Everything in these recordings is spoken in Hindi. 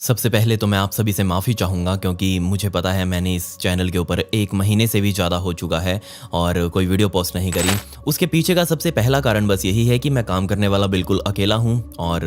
सबसे पहले तो मैं आप सभी से माफ़ी चाहूँगा क्योंकि मुझे पता है मैंने इस चैनल के ऊपर 1 महीने से भी ज़्यादा हो चुका है और कोई वीडियो पोस्ट नहीं करी। उसके पीछे का सबसे पहला कारण बस यही है कि मैं काम करने वाला बिल्कुल अकेला हूँ और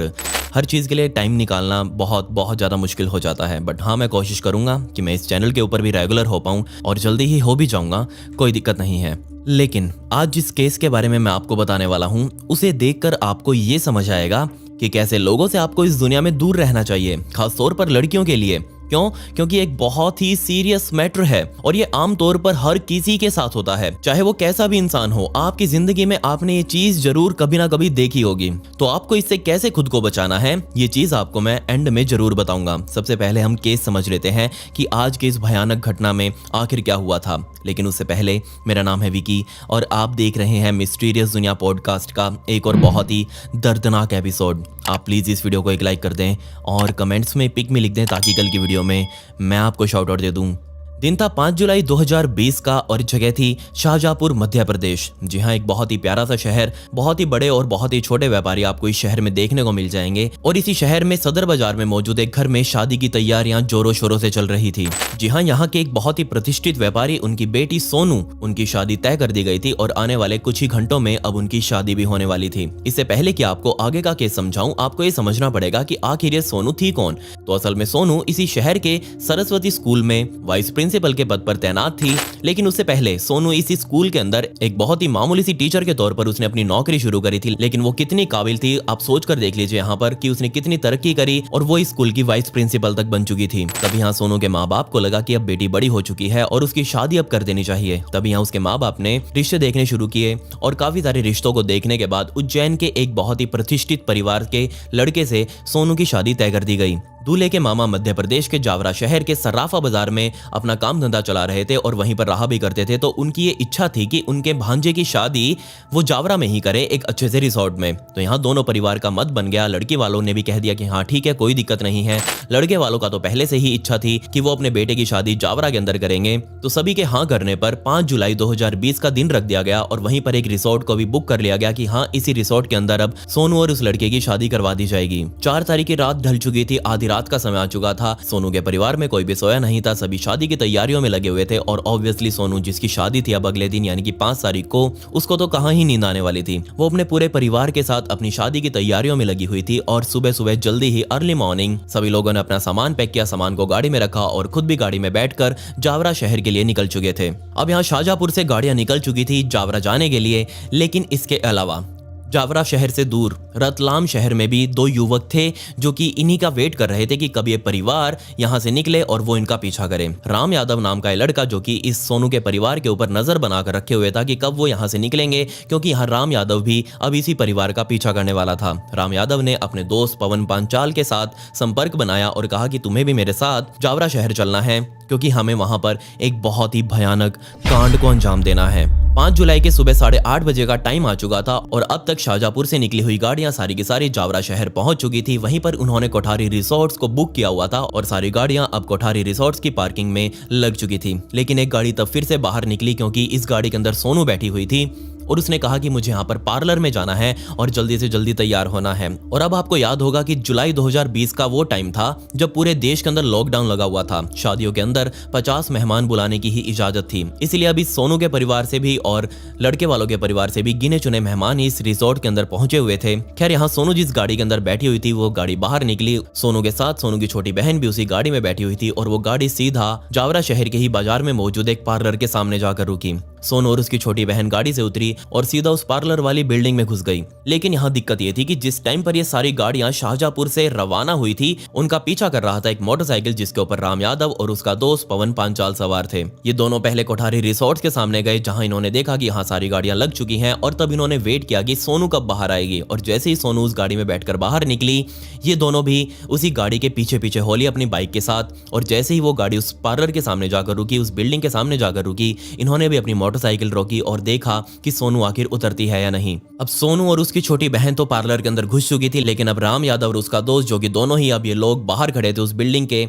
हर चीज़ के लिए टाइम निकालना बहुत बहुत ज़्यादा मुश्किल हो जाता है। बट हाँ, मैं कोशिश करूँगा कि मैं इस चैनल के ऊपर भी रेगुलर हो पाऊँ और जल्दी ही हो भी जाऊँगा, कोई दिक्कत नहीं है। लेकिन आज जिस केस के बारे में मैं आपको बताने वाला हूँ, उसे देखकर आपको ये समझ आएगा कि कैसे लोगों से आपको इस दुनिया में दूर रहना चाहिए, खासतौर पर लड़कियों के लिए। क्यों? क्योंकि एक बहुत ही सीरियस मैटर है और ये आमतौर पर हर किसी के साथ होता है, चाहे वो कैसा भी इंसान हो। आपकी जिंदगी में आपने ये चीज जरूर कभी ना कभी देखी होगी। तो आपको इससे कैसे खुद को बचाना है, ये चीज आपको मैं एंड में जरूर बताऊंगा। सबसे पहले हम केस समझ लेते हैं कि आज के इस भयानक घटना में आखिर क्या हुआ था। लेकिन उससे पहले, मेरा नाम है विकी और आप देख रहे हैं मिस्टीरियस दुनिया पॉडकास्ट का एक और बहुत ही दर्दनाक एपिसोड। आप प्लीज़ इस वीडियो को एक लाइक कर दें और कमेंट्स में पिक में लिख दें ताकि कल की वीडियो में मैं आपको शाउट आउट दे दूं। दिन था 5 जुलाई 2020 का और जगह थी शाहजहांपुर, मध्य प्रदेश। जी हाँ, एक बहुत ही प्यारा सा शहर। बहुत ही बड़े और बहुत ही छोटे व्यापारी आपको इस शहर में देखने को मिल जाएंगे और इसी शहर में सदर बाजार में मौजूद एक घर में शादी की तैयारियां जोरों शोरों से चल रही थी। जी हाँ, यहाँ के एक बहुत ही प्रतिष्ठित व्यापारी, उनकी बेटी सोनू, उनकी शादी तय कर दी गई थी और आने वाले कुछ ही घंटों में अब उनकी शादी भी होने वाली थी। इससे पहले कि आपको आगे का केस समझाऊं, आपको ये समझना पड़ेगा कि आखिर ये सोनू थी कौन। तो असल में सोनू इसी शहर के सरस्वती स्कूल में वाइस प्रिंसिपल के पद पर तैनात थी। लेकिन उससे पहले सोनू इसी स्कूल के अंदर एक बहुत ही मामूली सी टीचर के तौर पर उसने अपनी नौकरी शुरू करी थी। लेकिन वो कितनी काबिल थी, आप सोच कर देख लीजिए यहाँ पर कि उसने कितनी तरक्की करी और वो इस स्कूल की वाइस प्रिंसिपल तक बन चुकी थी। तभी यहाँ सोनू के माँ बाप को लगा कि अब बेटी बड़ी हो चुकी है और उसकी शादी अब कर देनी चाहिए। तभी यहाँ उसके माँ बाप ने रिश्ते देखने शुरू किए और काफी सारे रिश्तों को देखने के बाद उज्जैन के एक बहुत ही प्रतिष्ठित परिवार के लड़के से सोनू की शादी तय कर दी गई। दूल्हे के मामा मध्य प्रदेश के जावरा शहर के सर्राफा बाजार में अपना काम धंधा चला रहे थे और वहीं पर रहा भी करते थे। तो उनकी ये इच्छा थी कि उनके भांजे की शादी वो जावरा में ही करे, एक अच्छे से रिसोर्ट में। तो यहाँ दोनों परिवार का मत बन गया। लड़की वालों ने भी कह दिया कि हाँ ठीक है, कोई दिक्कत नहीं है। लड़के वालों का तो पहले से ही इच्छा थी कि वो अपने बेटे की शादी जावरा के अंदर करेंगे। तो सभी के हाँ करने पर 5 जुलाई 2020 का दिन रख दिया गया और वहीं पर एक रिसोर्ट को भी बुक कर लिया गया कि हाँ, इसी रिसोर्ट के अंदर अब सोनू और उस लड़के की शादी करवा दी जाएगी। 4 तारीख की रात ढल चुकी थी, आधी रात का समय आ चुका था। सोनू के परिवार में कोई भी सोया नहीं था, सभी शादी की तैयारियों में लगे हुए थे और ऑब्वियसली सोनू जिसकी शादी थी अब अगले दिन यानी कि 5 तारीख को, उसको तो कहां ही नींद आने वाली थी। वो अपने पूरे परिवार के साथ अपनी शादी की तैयारियों में लगी हुई थी और सुबह सुबह जल्दी ही अर्ली मॉर्निंग सभी लोगों ने अपना सामान पैक किया, सामान को गाड़ी में रखा और खुद भी गाड़ी में बैठकर जावरा शहर के लिए निकल चुके थे। अब यहाँ शाहजहांपुर से गाड़ियां निकल चुकी थी जावरा जाने के लिए। लेकिन इसके अलावा जावरा शहर से दूर रतलाम शहर में भी 2 युवक थे जो कि इन्हीं का वेट कर रहे थे कि कब ये परिवार यहाँ से निकले और वो इनका पीछा करे। राम यादव नाम का ये लड़का जो कि इस सोनू के परिवार के ऊपर नजर बनाकर रखे हुए था कि कब वो यहाँ से निकलेंगे, क्योंकि यहाँ राम यादव भी अब इसी परिवार का पीछा करने वाला था। राम यादव ने अपने दोस्त पवन पांचाल के साथ संपर्क बनाया और कहा कि तुम्हें भी मेरे साथ जावरा शहर चलना है क्योंकि हमें वहां पर एक बहुत ही भयानक कांड को अंजाम देना है। 5 जुलाई के सुबह 8:30 बजे का टाइम आ चुका था और अब तक शाहजहांपुर से निकली हुई गाड़ियां सारी की सारी जावरा शहर पहुंच चुकी थी। वहीं पर उन्होंने कोठारी रिसोर्ट्स को बुक किया हुआ था और सारी गाड़ियां अब कोठारी रिसोर्ट्स की पार्किंग में लग चुकी थी। लेकिन एक गाड़ी तब फिर से बाहर निकली क्योंकि इस गाड़ी के अंदर सोनू बैठी हुई थी और उसने कहा कि मुझे यहाँ पर पार्लर में जाना है और जल्दी से जल्दी तैयार होना है। और अब आपको याद होगा कि जुलाई 2020 का वो टाइम था जब पूरे देश के अंदर लॉकडाउन लगा हुआ था। शादियों के अंदर 50 मेहमान बुलाने की ही इजाजत थी। इसीलिए अभी सोनू के परिवार से भी और लड़के वालों के परिवार से भी गिने चुने मेहमान इस रिसोर्ट के अंदर पहुंचे हुए थे। खैर, यहाँ सोनू जिस गाड़ी के अंदर बैठी हुई थी वो गाड़ी बाहर निकली। सोनू के साथ सोनू की छोटी बहन भी उसी गाड़ी में बैठी हुई थी और वो गाड़ी सीधा जावरा शहर के ही बाजार में मौजूद एक पार्लर के सामने जाकर रुकी। सोनू और उसकी छोटी बहन गाड़ी से उतरी और सीधा उस पार्लर वाली बिल्डिंग में घुस गई। लेकिन यहाँ दिक्कत ये थी कि जिस टाइम पर ये सारी गाड़ियां शाहजहांपुर से रवाना हुई थी, उनका पीछा कर रहा था एक मोटरसाइकिल जिसके ऊपर राम यादव और उसका दोस्त पवन पांचाल सवार थे। ये दोनों पहले कोठारी रिसोर्ट के सामने गए जहां इन्होंने देखा कि यहाँ सारी गाड़ियां लग चुकी हैं और तब इन्होंने वेट किया कि सोनू कब बाहर आएगी। और जैसे ही सोनू उस गाड़ी में बैठकर बाहर निकली, ये दोनों भी उसी गाड़ी के पीछे पीछे होली अपनी बाइक के साथ। और जैसे ही वो गाड़ी उस पार्लर के सामने जाकर रुकी, उस बिल्डिंग के सामने जाकर रुकी, इन्होंने भी अपनी मोटरसाइकिल रोकी और देखा कि सोनू आखिर उतरती है या नहीं। अब सोनू और उसकी छोटी बहन तो पार्लर के अंदर घुस चुकी थी, लेकिन अब राम यादव और उसका दोस्त जो कि दोनों ही अब ये लोग बाहर खड़े थे उस बिल्डिंग के,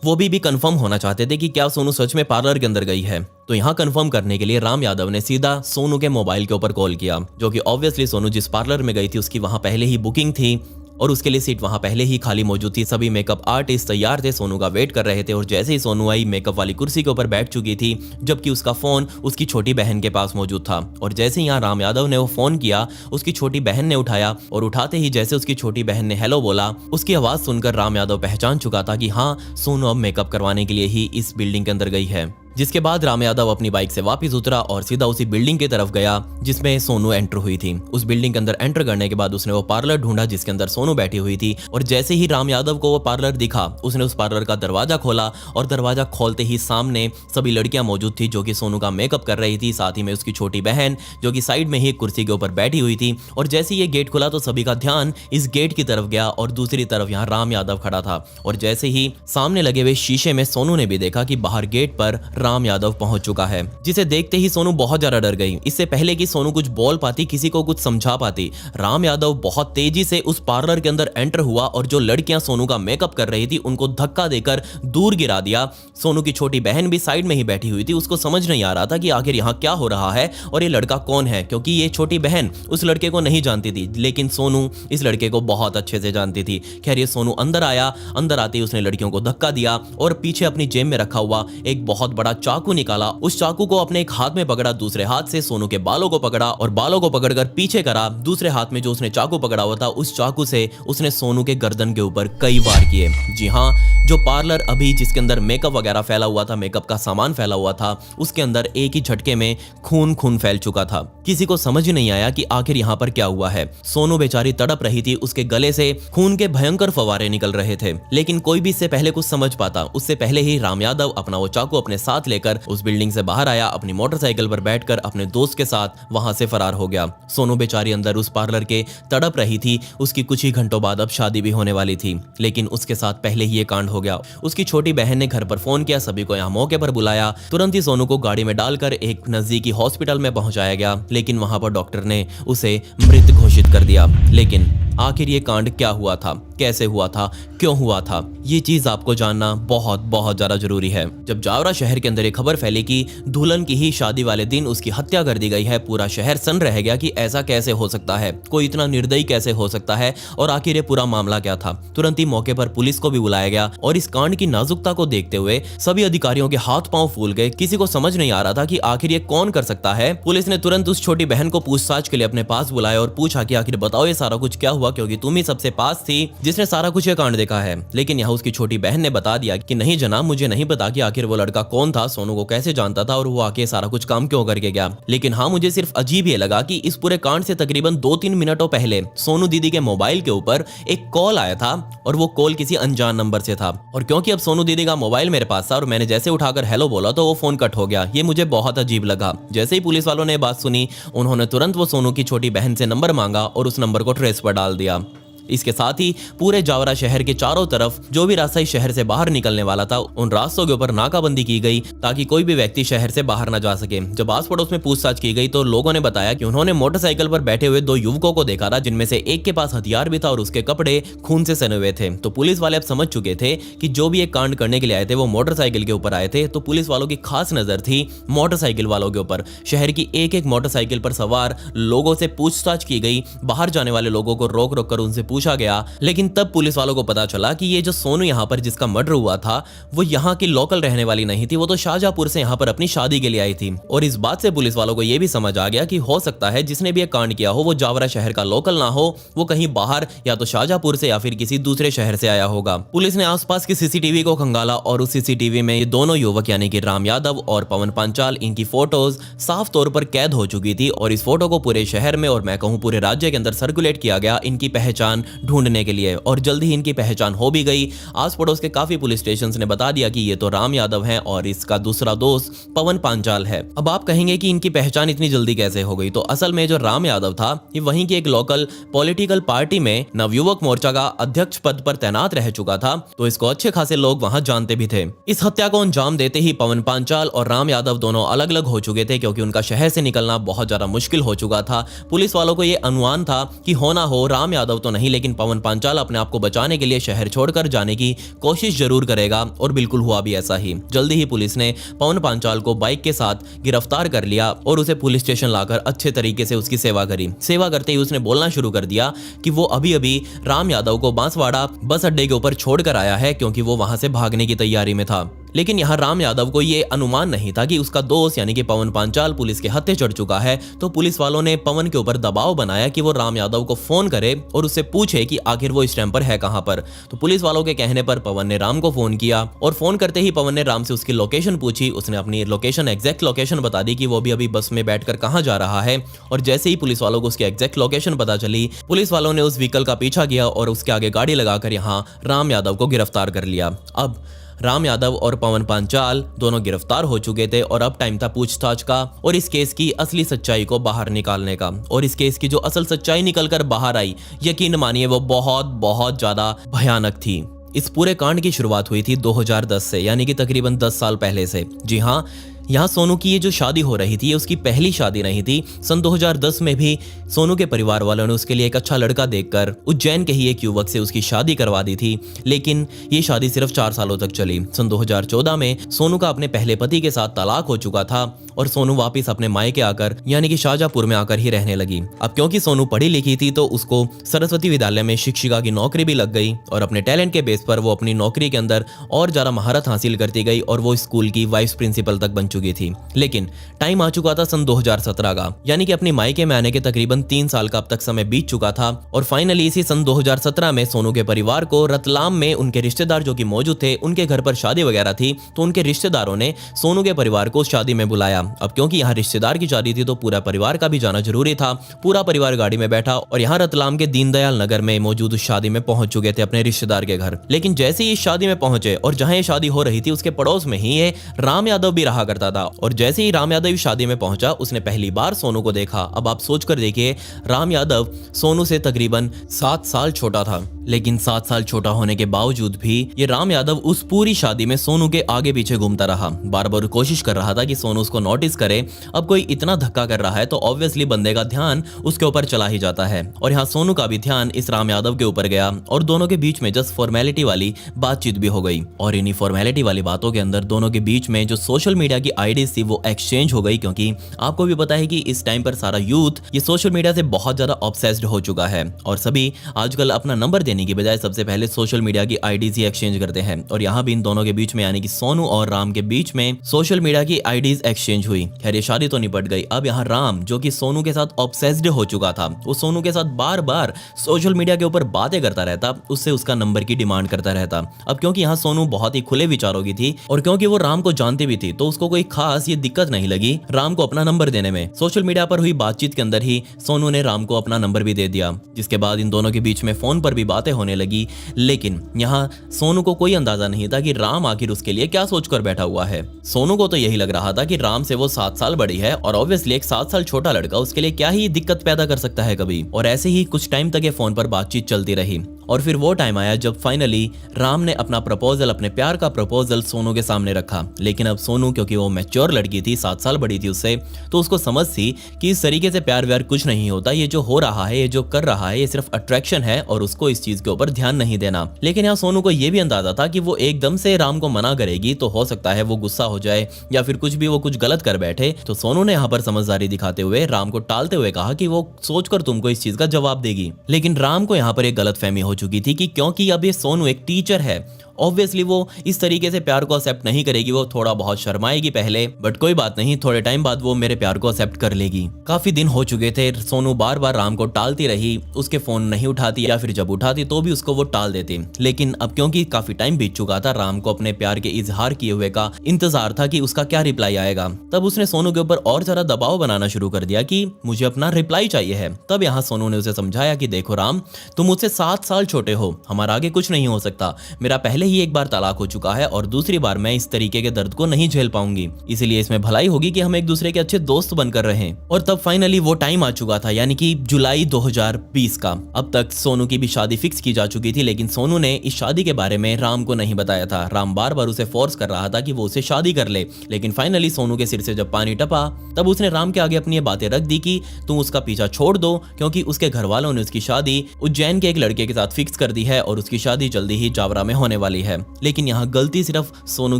वो भी कंफर्म होना चाहते थे कि क्या सोनू सच में पार्लर के अंदर गई है। तो यहाँ कंफर्म करने के लिए राम यादव ने सीधा सोनू के मोबाइल के ऊपर कॉल किया, जो कि ऑब्वियसली सोनू जिस पार्लर में गई थी उसकी वहां पहले ही बुकिंग थी। और उसके लिए सीट वहां पहले ही खाली मौजूद थी। सभी मेकअप आर्टिस्ट तैयार थे, सोनू का वेट कर रहे थे और जैसे ही सोनू आई मेकअप वाली कुर्सी के ऊपर बैठ चुकी थी, जबकि उसका फोन उसकी छोटी बहन के पास मौजूद था। और जैसे ही यहाँ राम यादव ने वो फोन किया, उसकी छोटी बहन ने उठाया और उठाते ही जैसे उसकी छोटी बहन ने हेलो बोला, उसकी आवाज सुनकर राम यादव पहचान चुका था कि हाँ, सोनू अब मेकअप करवाने के लिए ही इस बिल्डिंग के अंदर गई है। जिसके बाद राम यादव अपनी बाइक से वापस उतरा और सीधा उसी बिल्डिंग की तरफ गया जिसमें सोनू एंटर हुई थी। उस बिल्डिंग के अंदर एंटर करने के बाद उसने वो पार्लर ढूंढा जिसके अंदर सोनू बैठी हुई थी और जैसे ही राम यादव को वो पार्लर दिखा, उसने उस पार्लर का दरवाजा खोला और दरवाजा खोलते ही सामने सभी लड़कियां मौजूद थी जो कि सोनू का मेकअप कर रही थी, साथ ही में उसकी छोटी बहन जो कि साइड में ही एक कुर्सी के ऊपर बैठी हुई थी। और जैसे ये गेट खुला तो सभी का ध्यान इस गेट की तरफ गया और दूसरी तरफ यहाँ राम यादव खड़ा था। और जैसे ही सामने लगे हुए शीशे में सोनू ने भी देखा कि बाहर गेट पर राम यादव पहुंच चुका है, जिसे देखते ही सोनू बहुत ज्यादा डर गई। इससे पहले कि सोनू कुछ बोल पाती, किसी को कुछ समझा पाती, राम यादव बहुत तेजी से उस पार्लर के अंदर एंटर हुआ और जो लड़कियां सोनू का मेकअप कर रही थी उनको धक्का देकर दूर गिरा दिया। सोनू की छोटी बहन भी साइड में ही बैठी हुई थी, उसको समझ नहीं आ रहा था कि आखिर यहाँ क्या हो रहा है और ये लड़का कौन है, क्योंकि ये छोटी बहन उस लड़के को नहीं जानती थी, लेकिन सोनू इस लड़के को बहुत अच्छे से जानती थी। खैर ये सोनू अंदर आया, अंदर आते ही उसने लड़कियों को धक्का दिया और पीछे अपनी जेब में रखा हुआ एक बहुत बड़ा चाकू निकाला। उस चाकू को अपने एक हाथ में पकड़ा, दूसरे हाथ से सोनू के बालों को पकड़ा और बालों को पकड़कर पीछे करा। दूसरे हाथ में जो उसने चाकू पकड़ा हुआ था, उस चाकू से उसने सोनू के गर्दन के ऊपर कई वार किए। जी हाँ, जो पार्लर अभी जिसके अंदर मेकअप वगैरह फैला हुआ था, मेकअप का सामान फैला हुआ था, उसके अंदर एक ही झटके में खून खून फैल चुका था। किसी को समझ नहीं आया कि आखिर यहाँ पर क्या हुआ है। सोनू बेचारी तड़प रही थी, उसके गले से खून के भयंकर फवारे निकल रहे थे, लेकिन कोई भी इससे पहले कुछ समझ पाता। उससे पहले ही राम यादव अपना वो चाकू अपने साथ लेकर उस बिल्डिंग से बाहर आया, अपनी मोटरसाइकिल पर बैठकर अपने दोस्त के साथ वहां से फरार हो गया। सोनू बेचारी अंदर उस पार्लर के तड़प रही थी। उसकी कुछ ही घंटों बाद अब शादी भी होने वाली थी, लेकिन उसके साथ पहले ही ये कांड हो गया। उसकी छोटी बहन ने घर पर फोन किया, सभी को यहाँ मौके पर बुलाया। तुरंत ही सोनू को गाड़ी में डालकर एक नजदीकी हॉस्पिटल में पहुंचाया गया, लेकिन वहां पर डॉक्टर ने उसे मृत घोषित कर दिया। लेकिन आखिर ये कांड क्या हुआ था, कैसे हुआ था, क्यों हुआ था, ये चीज आपको जानना बहुत बहुत ज्यादा जरूरी है। जब जावरा शहर के अंदर एक खबर फैली कि दुल्हन की ही शादी वाले दिन उसकी हत्या कर दी गई है, पूरा शहर सन्न रह गया कि ऐसा कैसे हो सकता है, कोई इतना निर्दयी कैसे हो सकता है और आखिर ये पूरा मामला क्या था। तुरंत ही मौके पर पुलिस को भी बुलाया गया और इस कांड की नाजुकता को देखते हुए सभी अधिकारियों के हाथ पांव फूल गए। किसी को समझ नहीं आ रहा था कि आखिर ये कौन कर सकता है। पुलिस ने तुरंत उस छोटी बहन को पूछताछ के लिए अपने पास बुलाया और पूछा कि आखिर बताओ ये सारा कुछ क्या हुआ, क्योंकि तुम ही सबसे पास थी जिसने सारा कुछ ये कांड देखा है। लेकिन यहाँ उसकी छोटी बहन ने बता दिया कि नहीं जनाब, मुझे नहीं पता कि आखिर वो लड़का कौन था, सोनू को कैसे जानता था और वो आके सारा कुछ काम क्यों करके गया। लेकिन हाँ, मुझे सिर्फ अजीब ये लगा कि इस पूरे कांड से तकरीबन 2-3 मिनटों पहले सोनू दीदी के मोबाइल के ऊपर एक कॉल आया था और वो कॉल किसी अनजान नंबर से था। और क्योंकि अब सोनू दीदी का मोबाइल मेरे पास था और मैंने जैसे उठाकर हेलो बोला तो वो फोन कट हो गया। ये मुझे बहुत अजीब लगा। जैसे ही पुलिस वालों ने बात सुनी, उन्होंने तुरंत वो सोनू की छोटी बहन से नंबर मांगा और उस नंबर को ट्रेस पर डाल दिया। इसके साथ ही पूरे जावरा शहर के चारों तरफ जो भी रास्ता इस शहर से बाहर निकलने वाला था, उन रास्तों के ऊपर नाकाबंदी की गई ताकि कोई भी व्यक्ति शहर से बाहर ना जा सके। जब आस पड़ोस में पूछताछ की गई तो लोगों ने बताया कि उन्होंने मोटरसाइकिल पर बैठे हुए 2 युवकों को देखा था, जिनमें से एक के पास हथियार भी था और उसके कपड़े खून से सने हुए थे। तो पुलिस वाले अब समझ चुके थे कि जो भी एक कांड करने के लिए आए थे वो मोटरसाइकिल के ऊपर आए थे। तो पुलिस वालों की खास नजर थी मोटरसाइकिल वालों के ऊपर। शहर की एक एक मोटरसाइकिल पर सवार लोगों से पूछताछ की गई। बाहर जाने वाले लोगों को रोक रोक कर उनसे पूछा गया। लेकिन तब पुलिस वालों को पता चला कि ये जो सोनू यहाँ पर जिसका मर्डर हुआ था वो यहाँ की लोकल रहने वाली नहीं थी, वो तो शाहजहांपुर से यहाँ पर अपनी शादी के लिए आई थी। और इस बात से पुलिस वालों को ये भी समझ आ गया कि हो सकता है जिसने भी ये कांड किया हो वो जावरा शहर का लोकल ना हो, वो कहीं बाहर या तो शाहजहांपुर से या फिर किसी दूसरे शहर से आया होगा। पुलिस ने आसपास की सीसीटीवी को खंगाला और उस सीसीटीवी में ये दोनों युवक यानी कि राम यादव और पवन पांचाल, इनकी फोटोज साफ तौर पर कैद हो चुकी थी और इस फोटो को पूरे शहर में और मैं कहूँ पूरे राज्य के अंदर सर्कुलेट किया गया इनकी पहचान ढूंढने के लिए। और जल्दी ही इनकी पहचान हो भी गई। आस पड़ोस के काफी पुलिस स्टेशंस ने बता दिया कि ये तो राम यादव है और इसका दूसरा दोस्त पवन पांचाल है। अब आप कहेंगे कि इनकी पहचान इतनी जल्दी कैसे हो गई, तो असल में जो राम यादव था ये वहीं की एक लोकल पॉलिटिकल पार्टी में नवयुवक मोर्चा का अध्यक्ष पद पर तैनात रह चुका था, तो इसको अच्छे खासे लोग वहां जानते भी थे। इस हत्या को अंजाम देते ही पवन पांचाल और राम यादव दोनों अलग अलग हो चुके थे, क्योंकि उनका शहर से निकलना बहुत ज्यादा मुश्किल हो चुका था। पुलिस वालों को यह अनुमान था कि होना हो राम यादव तो नहीं लेकिन पवन पांचाल अपने आप को बचाने के लिए शहर छोड़कर जाने की कोशिश जरूर करेगा और बिल्कुल हुआ भी ऐसा ही। जल्दी ही पुलिस ने पवन पांचाल को बाइक के साथ गिरफ्तार कर लिया और उसे पुलिस स्टेशन लाकर अच्छे तरीके से उसकी सेवा करी। सेवा करते ही उसने बोलना शुरू कर दिया कि वो अभी अभी राम यादव को बांसवाड़ा बस अड्डे के ऊपर छोड़कर आया है, क्योंकि वो वहां से भागने की तैयारी में था। लेकिन यहाँ राम यादव को ये अनुमान नहीं था कि उसका दोस्त यानी कि पवन पांचाल पुलिस के हत्थे चढ़ चुका है। तो पुलिस वालों ने पवन के ऊपर दबाव बनाया कि वो राम यादव को फोन करे और उससे पूछे कि आखिर वो इस टाइम पर है कहां पर। तो पुलिस वालों के कहने पर पवन ने राम को फोन किया और फोन करते ही पवन ने राम से उसकी लोकेशन पूछी। उसने अपनी लोकेशन, एग्जैक्ट लोकेशन बता दी कि वो अभी बस में बैठकर कहां जा रहा है। और जैसे ही पुलिस वालों को उसकी एग्जैक्ट लोकेशन पता चली, पुलिस वालों ने उस व्हीकल का पीछा किया और उसके आगे गाड़ी लगाकर यहाँ राम यादव को गिरफ्तार कर लिया। अब राम यादव और पवन पांचाल दोनों गिरफ्तार हो चुके थे और अब टाइम था पूछताछ का और इस केस की असली सच्चाई को बाहर निकालने का। और इस केस की जो असल सच्चाई निकलकर बाहर आई, यकीन मानिए वो बहुत बहुत ज्यादा भयानक थी। इस पूरे कांड की शुरुआत हुई थी 2010 से, यानी कि तकरीबन 10 साल पहले से। जी हाँ, यहाँ सोनू की ये जो शादी हो रही थी ये उसकी पहली शादी नहीं थी। सन 2010 में भी सोनू के परिवार वालों ने उसके लिए एक अच्छा लड़का देखकर उज्जैन के ही एक युवक से उसकी शादी करवा दी थी। लेकिन ये शादी सिर्फ 4 सालों तक चली। सन 2014 में सोनू का अपने पहले पति के साथ तलाक हो चुका था और सोनू वापिस अपने मायके आकर यानी कि शाहजहांपुर में आकर ही रहने लगी। अब क्योंकि सोनू पढ़ी लिखी थी तो उसको सरस्वती विद्यालय में शिक्षिका की नौकरी भी लग गई और अपने टैलेंट के बेस पर वो अपनी नौकरी के अंदर और ज्यादा महारत हासिल करती गई और वो स्कूल की वाइस प्रिंसिपल तक बन चुकी थी। लेकिन टाइम आ चुका था सन 2017 का, यानी कि अपनी मायके में आने के तकरीबन 3 साल का अब तक समय बीत चुका था। और फाइनली इसी सन 2017 में सोनू के परिवार को रतलाम में उनके रिश्तेदार जो कि मौजूद थे, उनके घर पर शादी वगैरह थी, तो उनके रिश्तेदारों ने सोनू के परिवार को शादी में बुलाया। अब क्योंकि यहाँ रिश्तेदार की शादी थी तो पूरा परिवार का भी जाना जरूरी था। पूरा परिवार गाड़ी में बैठा और यहाँ रतलाम के दीनदयाल नगर में मौजूद शादी में पहुंच चुके थे अपने रिश्तेदार के घर। लेकिन जैसे ही इस शादी में पहुंचे और जहां ये शादी हो रही थी उसके पड़ोस में ही ये राम यादव भी रहा करता था। और जैसे ही राम यादव शादी में पहुंचा उसने पहली बार सोनू को देखा। अब आप सोच कर देखिए, राम यादव सोनू से तकरीबन 7 साल छोटा था, लेकिन 7 साल छोटा होने के बावजूद भी ये राम यादव उस पूरी शादी में सोनू के आगे पीछे घूमता रहा। बार बार कोशिश कर रहा था कि सोनू उसको नोटिस करे। अब कोई इतना धक्का कर रहा है तो ऑब्वियसली बंदे का ध्यान उसके ऊपर चला ही जाता है। और यहाँ सोनू का भी ध्यान इस राम यादव के ऊपर गया और दोनों के बीच में जस्ट फॉर्मेलिटी वाली बातचीत भी हो गई। और इन्हीं फॉर्मेलिटी वाली बातों के अंदर दोनों के बीच में जो सोशल मीडिया की आईडीज थी वो एक्सचेंज हो गई, क्योंकि आपको भी पता है कि इस टाइम पर सारा यूथ ये सोशल मीडिया से बहुत ज्यादा ऑब्सेस्ड हो चुका है और सभी आजकल अपना नंबर देने की बजाय सबसे पहले सोशल मीडिया की आईडीज ही एक्सचेंज करते हैं। और यहाँ भी इन दोनों के बीच में यानी कि सोनू और राम के बीच में सोशल मीडिया की आईडीज एक्सचेंज हुई। खैर ये शादी तो निपट गई। अब यहाँ राम जो कि सोनू के साथ ऑब्सेस्ड हो चुका था, वो सोनू के साथ बार बार सोशल मीडिया के ऊपर बातें करता रहता, उससे उसका नंबर की डिमांड करता रहता। अब क्योंकि यहाँ सोनू बहुत ही खुले विचारों की थी और क्योंकि वो राम को जानती भी थी तो उसको कोई खास ये दिक्कत नहीं लगी राम को अपना नंबर देने में। सोशल मीडिया पर हुई बातचीत के अंदर ही सोनू ने राम को अपना नंबर भी दे दिया, जिसके बाद इन दोनों के बीच में फोन पर भी बातें होने लगी। लेकिन यहाँ सोनू को कोई अंदाजा नहीं था कि राम आखिर उसके लिए क्या सोचकर बैठा हुआ है। सोनू को तो यही लग रहा था कि राम से वो 7 साल बड़ी है और ऑब्वियसली एक 7 साल छोटा लड़का उसके लिए क्या ही दिक्कत पैदा कर सकता है कभी। और ऐसे ही कुछ टाइम तक ये फोन पर बातचीत चलती रही और फिर वो टाइम आया जब फाइनली राम ने अपना प्रपोजल, अपने प्यार का प्रपोजल सोनू के सामने रखा। लेकिन अब सोनू क्योंकि वो मैच्योर लड़की थी, 7 साल बड़ी थी उससे, तो उसको समझ थी कि इस तरीके से प्यार व्यार कुछ नहीं होता, ये जो हो रहा है, ये जो कर रहा है, ये सिर्फ अट्रैक्शन है और उसको इस चीज के ऊपर ध्यान नहीं देना। लेकिन यहाँ सोनू को ये भी अंदाजा था कि वो एकदम से राम को मना करेगी तो हो सकता है वो गुस्सा हो जाए या फिर कुछ भी वो कुछ गलत कर बैठे। तो सोनू ने यहाँ पर समझदारी दिखाते हुए राम को टालते हुए कहा कि वो सोचकर तुमको इस चीज का जवाब देगी। लेकिन राम को यहाँ पर एक गलतफहमी हो चुकी थी कि क्योंकि अब ये सोनू एक टीचर है, ऑब्वियसली वो इस तरीके से प्यार को एक्सेप्ट नहीं करेगी। वो थोड़ा बहुत शर्माएगी पहले, बट कोई बात नहीं, थोड़े टाइम बाद वो मेरे प्यार को एक्सेप्ट कर लेगी। काफी दिन हो चुके थे, सोनू बार बार राम को टालती रही, उसके फोन नहीं उठाती या फिर जब उठाती तो भी उसको वो टाल देती। लेकिन अब क्योंकि काफी टाइम बीत चुका था, राम को अपने प्यार के इजहार किए हुए का इंतजार था कि उसका क्या रिप्लाई आएगा। तब उसने सोनू के ऊपर और ज्यादा दबाव बनाना शुरू कर दिया कि मुझे अपना रिप्लाई चाहिए है। तब यहाँ सोनू ने उसे समझाया कि देखो राम, तुम मुझसे 7 साल छोटे हो, हमारा आगे कुछ नहीं हो सकता। मेरा पहले पहले ही एक बार तलाक हो चुका है और दूसरी बार मैं इस तरीके के दर्द को नहीं झेल पाऊंगी, इसलिए इसमें भलाई होगी कि हम एक दूसरे के अच्छे दोस्त बनकर रहें। और तब फाइनली वो टाइम आ चुका था, यानी कि जुलाई 2020 का। अब तक सोनू की भी शादी फिक्स की जा चुकी थी, लेकिन सोनू ने इस शादी के बारे में राम को नहीं बताया था। राम बार बार उसे फोर्स कर रहा था कि वो उसे शादी कर ले, लेकिन फाइनली सोनू के सिर से जब पानी टपा तब उसने राम के आगे अपनी ये बातें रख दी कि तुम उसका पीछा छोड़ दो, क्योंकि उसके घर वालों ने उसकी शादी उज्जैन के एक लड़के के साथ फिक्स कर दी है और उसकी शादी जल्दी ही जावरा में होने वाली है। लेकिन यहाँ गलती सिर्फ सोनू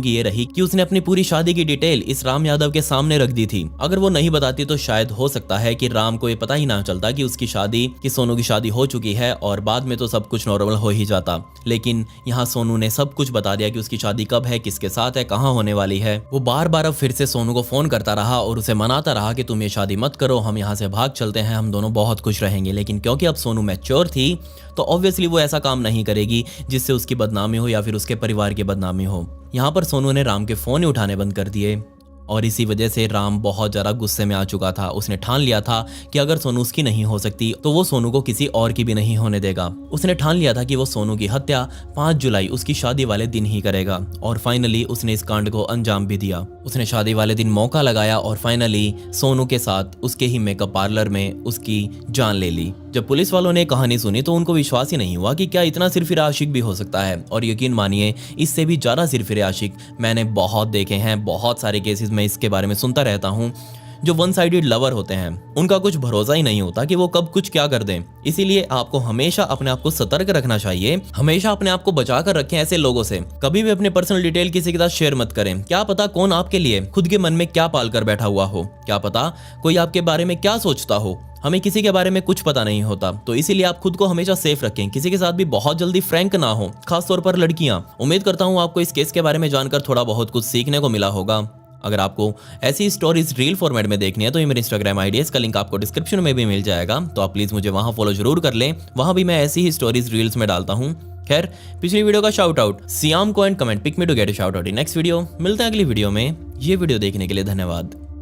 की ये रही कि उसने अपनी पूरी शादी की डिटेल इस राम यादव के सामने रख दी थी। अगर वो नहीं बताती तो शायद हो सकता है कि राम को ये पता ही ना चलता कि उसकी शादी, कि सोनू की शादी हो चुकी है और बाद में तो सब कुछ नॉर्मल हो ही जाता। लेकिन यहाँ सोनू ने सब कुछ बता दिया कि उसकी शादी कब है, किसके साथ है, कहाँ होने वाली है। वो बार बार अब फिर से सोनू को फोन करता रहा और उसे मनाता रहा कि तुम ये शादी मत करो, हम यहाँ से भाग चलते हैं, हम दोनों बहुत खुश रहेंगे। लेकिन क्योंकि अब सोनू मैच्योर थी तो ऑब्वियसली वो ऐसा काम नहीं करेगी जिससे उसकी बदनामी हो या फिर उसके परिवार की बदनामी हो। यहाँ पर सोनू ने राम के फोन ही उठाने बंद कर दिए और इसी वजह से राम बहुत ज़्यादा गुस्से में आ चुका था। उसने ठान लिया था कि अगर सोनू उसकी नहीं हो सकती तो वो सोनू को किसी और की भी नहीं होने देगा। उसने ठान लिया था कि वो सोनू की हत्या 5 जुलाई उसकी शादी वाले दिन ही करेगा और फाइनली उसने इस कांड को अंजाम भी दिया। उसने शादी वाले दिन मौका लगाया और फाइनली सोनू के साथ उसके ही मेकअप पार्लर में उसकी जान ले ली। जब पुलिस वालों ने कहानी सुनी तो उनको विश्वास ही नहीं हुआ कि क्या इतना सिरफिरे आशिक भी हो सकता है। और यकीन मानिए इससे भी ज़्यादा सिरफिरे आशिक मैंने बहुत देखे हैं। बहुत सारे केसेस में इसके बारे में सुनता रहता हूँ। जो वन साइडेड लवर होते हैं उनका कुछ भरोसा ही नहीं होता कि वो कब कुछ क्या कर दें। इसीलिए आपको हमेशा अपने आप को सतर्क रखना चाहिए, हमेशा अपने आप को बचा कर रखें ऐसे लोगों से। कभी भी अपने पर्सनल डिटेल किसी के साथ शेयर मत करें। क्या पता कौन आपके लिए खुद के मन में क्या पाल कर बैठा हुआ हो, क्या पता कोई आपके बारे में क्या सोचता हो। हमें किसी के बारे में कुछ पता नहीं होता, तो इसीलिए आप खुद को हमेशा सेफ रखें। किसी के साथ भी बहुत जल्दी फ्रैंक ना हो, खासतौर पर लड़कियां। उम्मीद करता हूं आपको इस केस के बारे में जानकर थोड़ा बहुत कुछ सीखने को मिला होगा। अगर आपको ऐसी स्टोरीज रील फॉर्मेट में देखनी है तो ये मेरे इंस्टाग्राम आईडी है, इसका लिंक आपको डिस्क्रिप्शन में भी मिल जाएगा, तो आप प्लीज मुझे वहां फॉलो जरूर कर लें। वहां भी मैं ऐसी ही स्टोरीज रील्स में डालता हूं। खैर, पिछली वीडियो का शाउट आउट सियाम को and comment pick me to get a shout out in next video. मिलते हैं अगली वीडियो में। ये वीडियो देखने के लिए धन्यवाद।